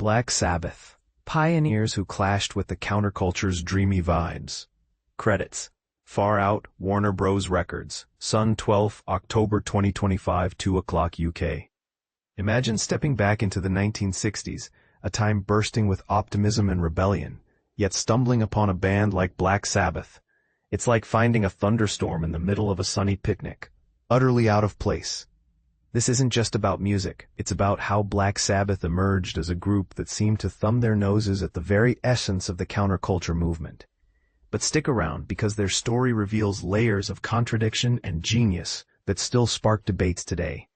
Black Sabbath, pioneers who clashed with the counterculture's dreamy vibes. Credits: Far Out, Warner Bros. Records, Sun 12, October 2025, 2 o'clock UK. Imagine stepping back into the 1960s, a time bursting with optimism and rebellion, yet stumbling upon a band like Black Sabbath. It's like finding a thunderstorm in the middle of a sunny picnic, utterly out of place. This isn't just about music, it's about how Black Sabbath emerged as a group that seemed to thumb their noses at the very essence of the counterculture movement. But stick around, because their story reveals layers of contradiction and genius that still spark debates today.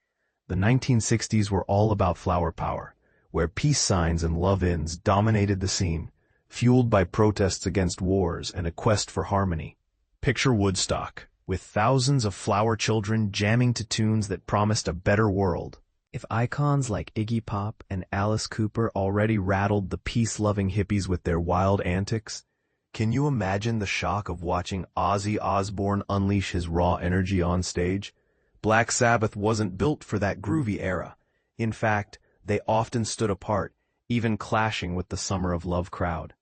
The 1960s were all about flower power, where peace signs and love-ins dominated the scene, fueled by protests against wars and a quest for harmony. Picture Woodstock, with thousands of flower children jamming to tunes that promised a better world. If icons like Iggy Pop and Alice Cooper already rattled the peace-loving hippies with their wild antics, can you imagine the shock of watching Ozzy Osbourne unleash his raw energy on stage? Black Sabbath wasn't built for that groovy era. In fact, they often stood apart, even clashing with the Summer of Love crowd.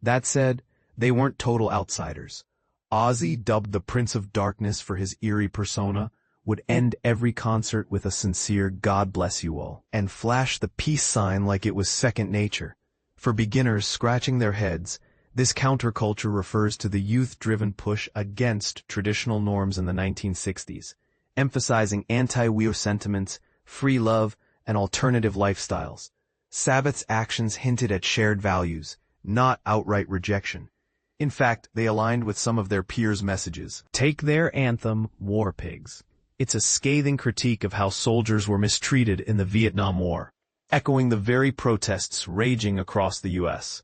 That said, they weren't total outsiders. Ozzy, dubbed the Prince of Darkness for his eerie persona, would end every concert with a sincere "God bless you all," and flash the peace sign like it was second nature. For beginners scratching their heads, this counterculture refers to the youth-driven push against traditional norms in the 1960s, emphasizing anti-war sentiments, free love, and alternative lifestyles. Sabbath's actions hinted at shared values, not outright rejection. In fact, they aligned with some of their peers' messages. Take their anthem, War Pigs. It's a scathing critique of how soldiers were mistreated in the Vietnam War, echoing the very protests raging across the U.S.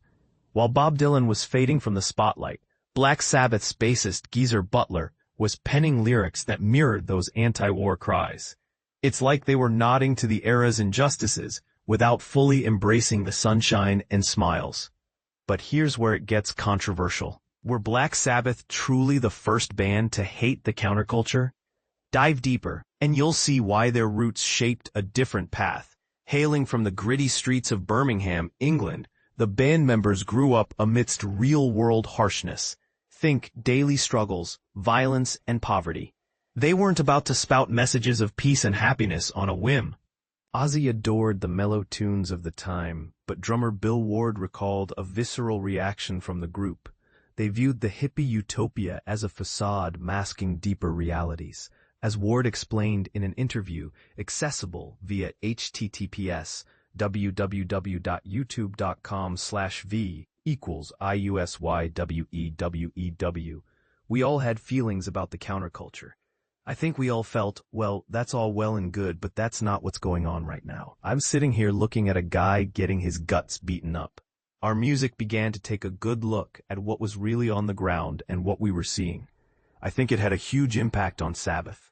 While Bob Dylan was fading from the spotlight, Black Sabbath's bassist Geezer Butler was penning lyrics that mirrored those anti-war cries. It's like they were nodding to the era's injustices without fully embracing the sunshine and smiles. But here's where it gets controversial. Were Black Sabbath truly the first band to hate the counterculture? Dive deeper, and you'll see why their roots shaped a different path. Hailing from the gritty streets of Birmingham, England, the band members grew up amidst real-world harshness. Think daily struggles, violence, and poverty. They weren't about to spout messages of peace and happiness on a whim. Ozzy adored the mellow tunes of the time, but drummer Bill Ward recalled a visceral reaction from the group. They viewed the hippie utopia as a facade masking deeper realities. As Ward explained in an interview accessible via https:/v=IUSYWEWEW, we all had feelings about the counterculture. I think we all felt, well, that's all well and good, but that's not what's going on right now. I'm sitting here looking at a guy getting his guts beaten up. Our music began to take a good look at what was really on the ground and what we were seeing. I think it had a huge impact on Sabbath.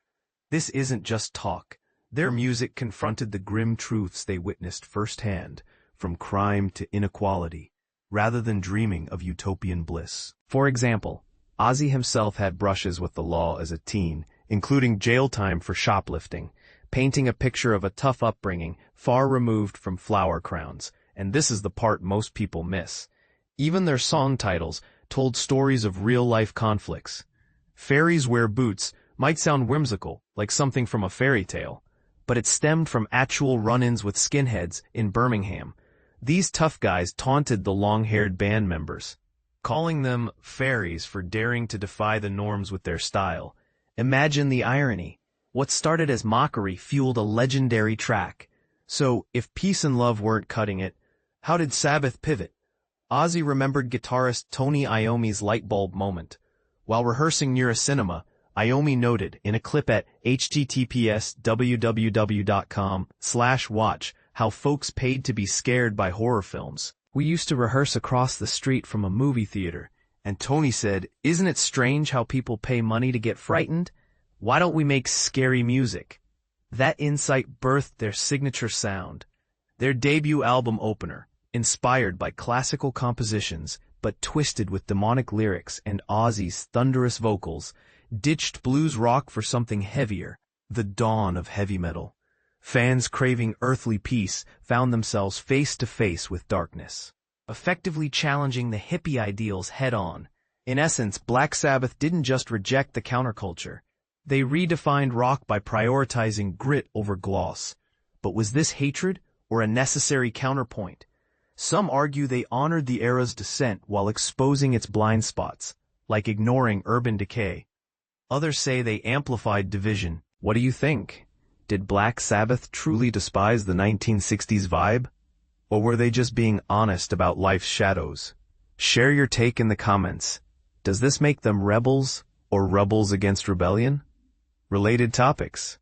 This isn't just talk. Their music confronted the grim truths they witnessed firsthand, from crime to inequality, rather than dreaming of utopian bliss. For example, Ozzy himself had brushes with the law as a teen, including jail time for shoplifting, painting a picture of a tough upbringing far removed from flower crowns. And this is the part most people miss. Even their song titles told stories of real-life conflicts. Fairies Wear Boots might sound whimsical, like something from a fairy tale, but it stemmed from actual run-ins with skinheads in Birmingham. These tough guys taunted the long-haired band members, calling them fairies for daring to defy the norms with their style. Imagine the irony. What started as mockery fueled a legendary track. So, if peace and love weren't cutting it, how did Sabbath pivot? Ozzy remembered guitarist Tony Iommi's lightbulb moment. While rehearsing near a cinema, Iommi noted in a clip at https://www.com/watch how folks paid to be scared by horror films. We used to rehearse across the street from a movie theater, and Tony said, "Isn't it strange how people pay money to get frightened? Why don't we make scary music?" That insight birthed their signature sound. Their debut album opener, inspired by classical compositions but twisted with demonic lyrics and Ozzy's thunderous vocals, ditched blues rock for something heavier, the dawn of heavy metal. Fans craving earthly peace found themselves face to face with darkness, effectively challenging the hippie ideals head-on. In essence, Black Sabbath didn't just reject the counterculture. They redefined rock by prioritizing grit over gloss. But was this hatred or a necessary counterpoint? Some argue they honored the era's descent while exposing its blind spots, like ignoring urban decay. Others say they amplified division. What do you think? Did Black Sabbath truly despise the 1960s vibe? Or were they just being honest about life's shadows? Share your take in the comments. Does this make them rebels or rebels against rebellion? Related topics.